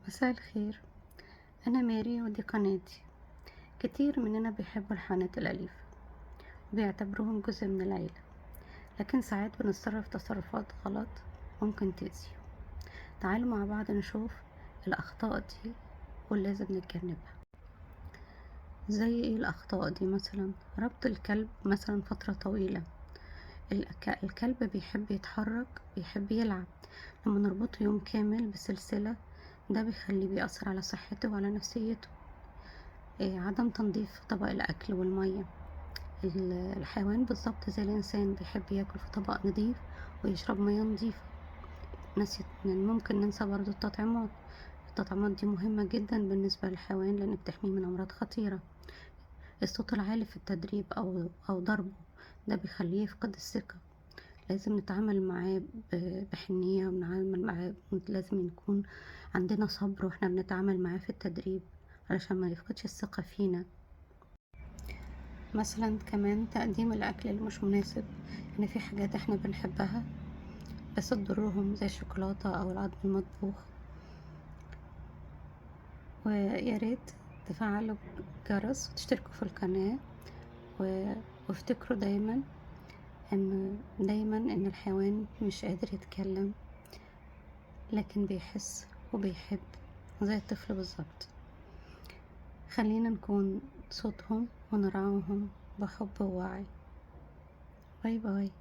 مساء الخير. أنا ماري ودي قناتي. كتير مننا بيحبوا الحيوانات الأليفة وبيعتبروهم جزء من العيلة، لكن ساعات بنتصرف تصرفات غلط ممكن تأذيهم. تعالوا مع بعض نشوف الأخطاء دي واللي لازم نتجنبها. زي ايه الأخطاء دي؟ مثلا ربط الكلب مثلا فترة طويلة. الكلب بيحب يتحرك، بيحب يلعب. لما نربطه يوم كامل بسلسلة ده بيأثر على صحته وعلى نفسيته. عدم تنظيف طبق الأكل والمية. الحيوان بالظبط زي الإنسان بيحب ياكل في طبق نضيف ويشرب مياه نضيفة. ممكن ننسى برضو التطعيمات دي مهمة جدا بالنسبة للحيوان لأن بتحميه من أمراض خطيرة. الصوت العالي في التدريب أو ضربه ده بيخليه يفقد الثقة. لازم نتعامل معاه بحنية، ونتعامل معاه، لازم نكون عندنا صبر واحنا بنتعامل معاه في التدريب علشان ما يفقدش الثقة فينا. مثلا كمان تقديم الأكل اللي مش مناسب، يعني في حاجات احنا بنحبها بس تضرهم زي الشوكولاتة أو العظم المطبوخ. وياريت تفعلوا الجرس وتشتركوا في القناة وافتكروا دايما ان الحيوان مش قادر يتكلم لكن بيحس وبيحب زي الطفل بالظبط. خلينا نكون صوتهم ونرعاهم بحب ووعي. باي باي.